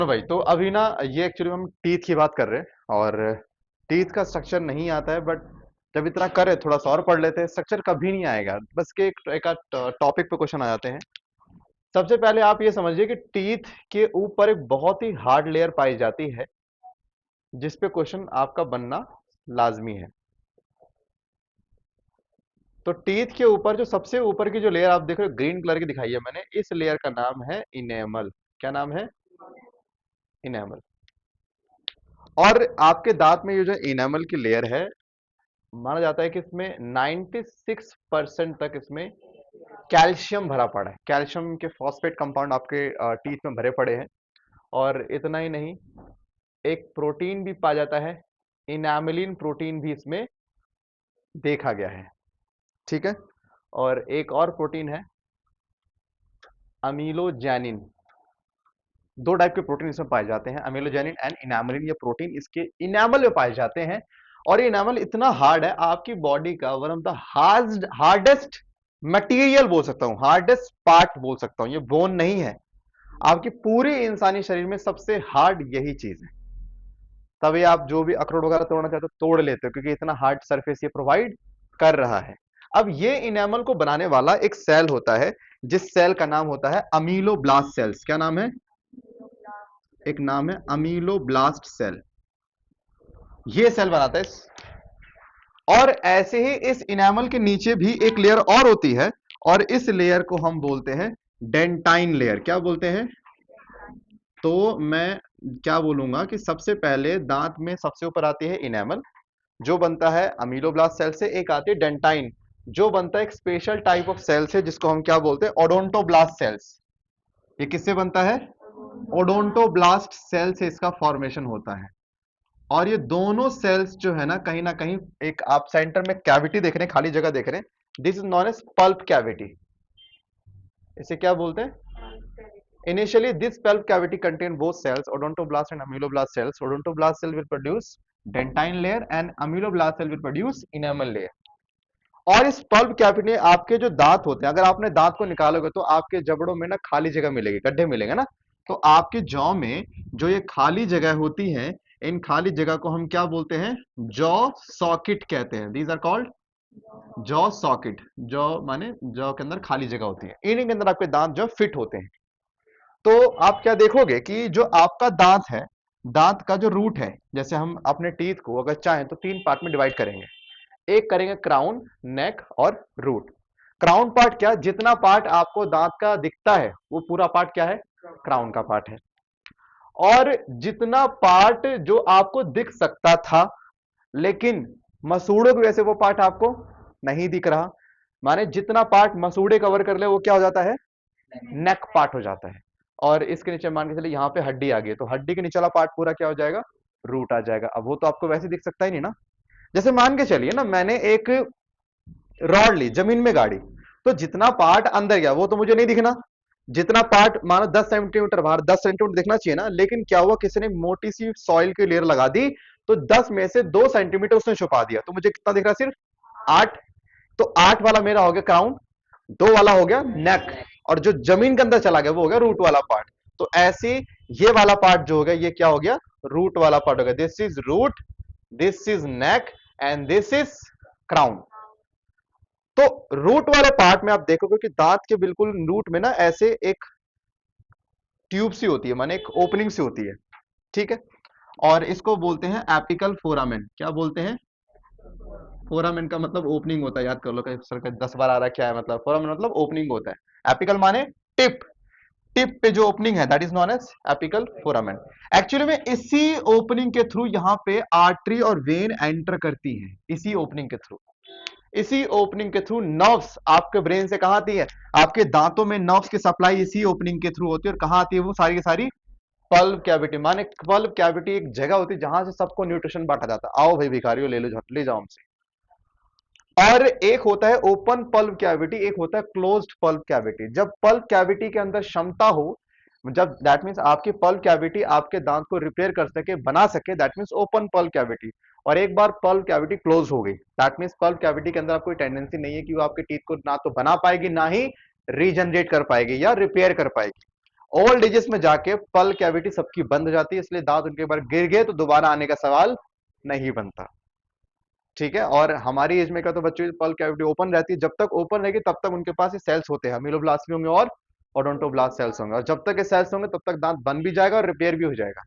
तो भाई तो अभी ना ये एक्चुअली हम टीथ की बात कर रहे हैं और टीथ का स्ट्रक्चर नहीं आता है बट जब इतना करे थोड़ा सा और पढ़ लेते हैं स्ट्रक्चर कभी नहीं आएगा बस के एक टॉपिक पे क्वेश्चन आ जाते हैं। सबसे पहले आप ये समझिए कि टीथ के ऊपर एक बहुत ही हार्ड लेयर पाई जाती है जिस पे क्वेश्चन आपका बनना लाजमी है। तो टीथ के ऊपर जो सबसे ऊपर की जो लेयर आप देख रहे हो ग्रीन कलर की दिखाई है मैंने, इस लेयर का नाम है इनेमल। क्या नाम है? इनेमल। और आपके दांत में ये जो इनेमल की लेयर है, माना जाता है कि इसमें 96% तक इसमें कैल्शियम भरा पड़ा है। कैल्शियम के फॉस्फेट कंपाउंड आपके टीथ में भरे पड़े हैं। और इतना ही नहीं, एक प्रोटीन भी पाया जाता है, इनामिलिन प्रोटीन भी इसमें देखा गया है। ठीक है। और एक और प्रोटीन है अमीलोजेनिन। दो टाइप के प्रोटीन इसमें पाए जाते हैं, अमीलोजेनिन एंड इनामिलिन। ये प्रोटीन इसके इनामल में पाए जाते हैं। और ये इनामल इतना हार्ड है, आपकी बॉडी का one of the hardest material बोल सकता हूं, हार्डेस्ट पार्ट बोल सकता हूं। ये बोन नहीं है, आपकी पूरी इंसानी शरीर में सबसे हार्ड यही चीज है। तभी आप जो भी अखरोट वगैरह तोड़ना चाहते हो तोड़ लेते हो, क्योंकि इतना हार्ड सरफेस ये प्रोवाइड कर रहा है। अब ये इनेमल को बनाने वाला एक सेल होता है, जिस सेल का नाम होता है अमीलोब्लास्ट सेल्स। क्या नाम है? एक नाम है अमीलोब्लास्ट सेल। ये सेल बनाता है। और ऐसे ही इस इनेमल के नीचे भी एक लेयर और होती है, और इस लेयर को हम बोलते हैं डेंटाइन लेयर। क्या बोलते हैं? तो मैं क्या बोलूंगा कि सबसे पहले दांत में सबसे ऊपर आती है इनेमल, जो बनता है अमीलोब्लास्ट सेल से। एक आती है डेंटाइन, जो बनता है एक स्पेशल टाइप ऑफ सेल से, जिसको हम क्या बोलते हैं? Odontoblast cells. ये किससे बनता है? ओडोंटोब्लास्ट सेल से इसका फॉर्मेशन होता है। और ये दोनों सेल्स जो है ना कहीं एक आप सेंटर में कैविटी देख रहे हैं, खाली जगह देख रहे हैं, this is known as pulp cavity. इसे क्या बोलते हैं? Initially this pulp cavity contain both cells, odontoblast and ameloblast cells. Odontoblast cell will produce dentine layer and ameloblast cell will produce enamel layer. और इस पल्प कैविटी में आपके जो दांत होते हैं, अगर आपने दांत को निकालोगे तो आपके जबड़ों में ना खाली जगह मिलेगी, गड्ढे मिलेंगे ना। तो आपके जॉ में जो ये खाली जगह होती है, इन खाली जगह को हम क्या बोलते हैं? जॉ सॉकेट कहते हैं। These are called jaw socket. Jaw माने जॉ के अंदर खाली जगह होती है, इन्हीं के अंदर आपके दांत जो फिट होते हैं। तो आप क्या देखोगे कि जो आपका दांत है, दांत का जो रूट है, जैसे हम अपने टीथ को अगर चाहें तो तीन पार्ट में डिवाइड करेंगे। एक करेंगे क्राउन, नेक और रूट। क्राउन पार्ट क्या? जितना पार्ट आपको दांत का दिखता है वो पूरा पार्ट क्या है? क्राउन का पार्ट है। और जितना पार्ट जो आपको दिख सकता था लेकिन मसूड़ों की वजह से वो पार्ट आपको नहीं दिख रहा, माने जितना पार्ट मसूड़े कवर कर ले वो क्या हो जाता है? नेक पार्ट हो जाता है। और इसके नीचे मान के चलिए यहां पे हड्डी आ गई, तो हड्डी के नीचे वाला पार्ट पूरा क्या हो जाएगा? रूट आ जाएगा। अब वो तो आपको वैसे दिख सकता ही नहीं ना। जैसे मान के चलिए ना, मैंने एक रॉड ली, जमीन में गाड़ी, तो जितना पार्ट अंदर गया वो तो मुझे नहीं दिखना। जितना पार्ट मानो 10 सेंटीमीटर बाहर, 10 सेंटीमीटर दिखना चाहिए ना। लेकिन क्या हुआ, किसी ने मोटी सी सॉइल की लेयर लगा दी, तो 10 में से 2 सेंटीमीटर उसने छुपा दिया, तो मुझे कितना दिख रहा? सिर्फ 8। तो 8 वाला मेरा हो गया क्राउन, 2 वाला हो गया नेक, और जो जमीन के अंदर चला गया वो हो गया रूट वाला पार्ट। तो ऐसे ये वाला पार्ट जो हो गया, ये क्या हो गया? रूट वाला पार्ट हो गया। This is root, this is neck and this is crown. तो रूट वाले पार्ट में आप देखोगे कि दांत के बिल्कुल रूट में ना ऐसे एक ट्यूब सी होती है, माने एक ओपनिंग सी होती है। ठीक है। और इसको बोलते हैं एपिकल फोरामेन। क्या बोलते हैं? फोरामेन का मतलब ओपनिंग होता है। याद कर लो, सर का 10 बार आ रहा है क्या है मतलब। फोरामेन मतलब ओपनिंग होता है। एपिकल माने टिप, टिप पे जो ओपनिंग है that is known as apical foramen. Actually में इसी ओपनिंग के थ्रू यहाँ पे आर्टरी और वेन एंटर करती है। इसी ओपनिंग के थ्रू, इसी ओपनिंग के थ्रू नर्व्स आपके ब्रेन से कहां आती है? आपके दांतों में नर्व्स की सप्लाई इसी ओपनिंग के थ्रू होती है। और कहां आती है वो सारी की सारी? Pulp cavity. माने पल्प कैविटी एक जगह होती है जहां से सबको न्यूट्रिशन बांटा जाता है। आओ भाई भिखारियों, ले लो, ले जाओ हमसे। और एक होता है ओपन पल्प कैविटी, एक होता है क्लोज्ड पल्प कैविटी। जब पल्प कैविटी के अंदर क्षमता हो, जब दैट मींस आपकी पल्प कैविटी आपके दांत को रिपेयर कर सके, बना सके, that means open pulp cavity. और एक बार पल्प कैविटी क्लोज हो गई, दैट मींस पल्प कैविटी के अंदर कोई टेंडेंसी नहीं है कि वो आपके टीथ को ना तो बना पाएगी, ना ही रीजनरेट कर पाएगी या रिपेयर कर पाएगी। ओल्ड एजेस में जाके पल कैविटी सबकी बंद हो जाती है, इसलिए दांत उनके बार गिर गए तो दोबारा आने का सवाल नहीं बनता। ठीक है, और हमारी एज में क्या, तो बच्चों की पल कैविटी ओपन रहती है, जब तक ओपन रहेगी तब तक उनके पास ये सेल्स होते हैं, अमीलोब्लास्ट भी होंगे और ओडोंटोब्लास्ट सेल्स होंगे, और जब तक ये सेल्स होंगे तब तक दांत बन भी जाएगा और रिपेयर भी हो जाएगा।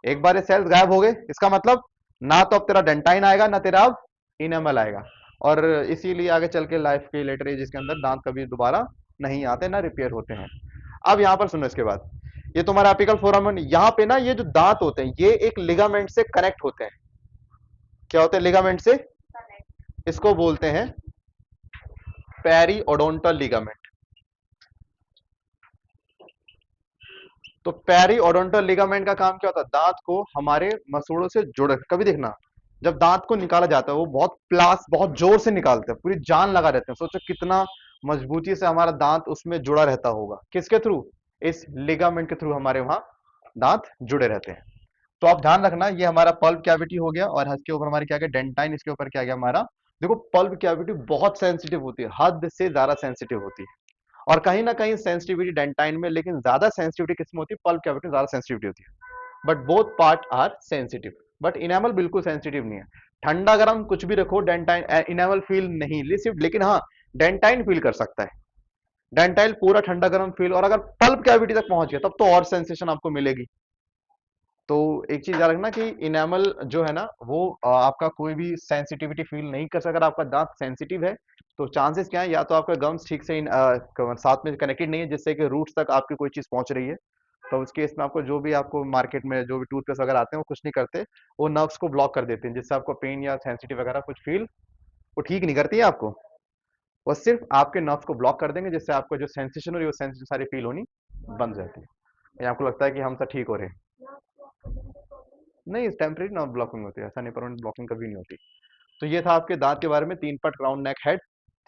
एक बार ये सेल्स गायब हो गए, इसका मतलब ना तो अब तेरा डेंटाइन आएगा ना तेरा अब इनेमल आएगा, और इसीलिए आगे चल के लाइफ के लेटर एज के अंदर दांत कभी दोबारा नहीं आते ना रिपेयर होते हैं। अब यहां पर सुनो, इसके बाद ये तुम्हारा एपिकल फोरामन, यहाँ पे ना ये जो दांत होते हैं ये एक लिगामेंट से कनेक्ट होते हैं। क्या होते हैं? लिगामेंट से, इसको बोलते हैं पेरिओडोंटल लिगामेंट। तो पेरिओडोंटल लिगामेंट का काम क्या होता है? दांत को हमारे मसूड़ों से जोड़, कभी देखना जब दांत को निकाला जाता है वो बहुत जोर से निकालते हैं, पूरी जान लगा रहते हैं, सोचो कितना मजबूती से हमारा दांत उसमें जुड़ा रहता होगा, किसके थ्रू? इस लिगामेंट के थ्रू हमारे वहां दांत जुड़े रहते हैं। तो आप ध्यान रखना, ये हमारा पल्प कैविटी हो गया, और इसके ऊपर हमारी क्या गया? डेंटाइन। इसके ऊपर क्या गया हमारा? देखो पल्प कैविटी बहुत सेंसिटिव होती है, हद से ज्यादा सेंसिटिव होती है, और कहीं ना कहीं सेंसिटिविटी डेंटाइन में, लेकिन ज्यादा सेंसिटिविटी किसमें होती है? पल्प कैविटी में ज्यादा सेंसिटिविटी होती है, but both part are sensitive. But enamel बिल्कुल सेंसिटिव नहीं है, ठंडा गर्म कुछ भी रखो डेंटाइन इनेमल फील नहीं, लेकिन हाँ डेंटाइन फील कर सकता है, डेंटाइल पूरा ठंडा गर्म फील, और अगर पल्प कैविटी तक पहुंच गया तब तो और सेंसेशन आपको मिलेगी। तो एक चीज याद रखना कि इनेमल जो है ना वो आपका कोई भी सेंसिटिविटी फील नहीं कर सकता। अगर आपका दांत सेंसिटिव है तो चांसेस क्या है, या तो आपका गम्स ठीक से साथ में कनेक्टेड नहीं है जिससे कि रूट्स तक आपकी कोई चीज पहुंच रही है, तो उस केस में आपको जो भी आपको मार्केट में जो भी टूथपेस्ट वगैरह आते हैं वो कुछ नहीं करते, वो नर्व्स को ब्लॉक कर देते हैं, जिससे आपको पेन या सेंसिटिव वगैरह कुछ फील वो ठीक नहीं करती है आपको, वो सिर्फ आपके नर्व्स को ब्लॉक कर देंगे, जिससे आपको जो सेंसेशन हो रही है वो सेंसेशन सारी फील होनी बंद हो जाती है। या आपको लगता है कि हम सब ठीक हो रहे हैं? नहीं, टेम्परेरी नर्व ब्लॉकिंग होती है, ऐसा नहीं, परमानेंट ब्लॉकिंग कभी नहीं होती। तो ये था आपके दांत के बारे में, 3 पार्ट क्राउन नेक हेड।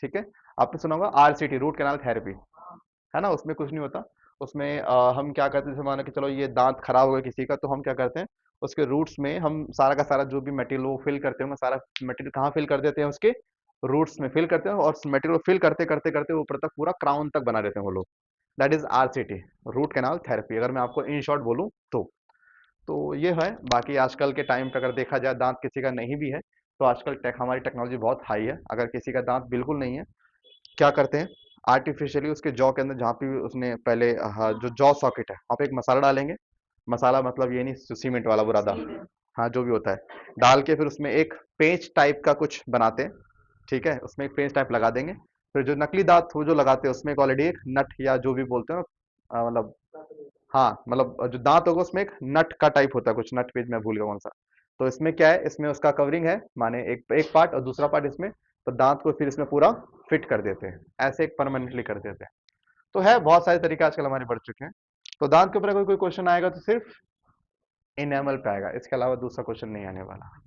ठीक है, आपने सुना होगा आरसीटी, रूट कैनाल थेरेपी, है ना, उसमें कुछ नहीं होता। उसमें हम क्या करते हैं, जैसे माना कि चलो ये दांत खराब हो गया किसी का, तो हम क्या करते हैं, उसके रूट्स में हम सारा का सारा जो भी मटेरियल वो फिल करते हैं, सारा मटेरियल कहाँ फिल कर देते हैं? उसके रूट्स में फिल करते हैं, और मटेरियल फिल करते करते करते ऊपर तक पूरा क्राउन तक बना देते हैं वो लोग। That is RCT, root canal therapy, अगर मैं आपको इन शॉर्ट बोलूँ तो ये है। बाकी आजकल के टाइम पे अगर देखा जाए दांत किसी का नहीं भी है, तो आजकल हमारी टेक्नोलॉजी बहुत हाई है, अगर किसी का दांत बिल्कुल नहीं है, क्या करते हैं, आर्टिफिशियली उसके जॉ के अंदर जहाँ पे उसने पहले जो जॉ सॉकेट है वहाँ पे एक मसाला डालेंगे, मसाला मतलब ये नहीं सीमेंट वाला बुरादा, हाँ जो भी होता है, डाल के फिर उसमें एक पेंच टाइप का कुछ बनाते हैं। ठीक है, उसमें एक पेंच टाइप लगा देंगे, फिर जो नकली दांत वो जो लगाते हैं उसमें ऑलरेडी एक नट या जो भी बोलते हैं मतलब, हाँ मतलब जो दांत होगा उसमें एक नट का टाइप होता है, कुछ नट पेज मैं भूल गया कौन सा। तो इसमें क्या है, इसमें उसका कवरिंग है, माने एक एक पार्ट और दूसरा पार्ट इसमें, तो दांत को फिर इसमें पूरा फिट कर देते हैं, ऐसे एक परमानेंटली कर देते हैं। तो है बहुत सारे तरीके आजकल हमारे बढ़ चुके हैं। तो दांत के ऊपर कोई कोई क्वेश्चन आएगा तो सिर्फ इनेमल पे आएगा, इसके अलावा दूसरा क्वेश्चन नहीं आने वाला।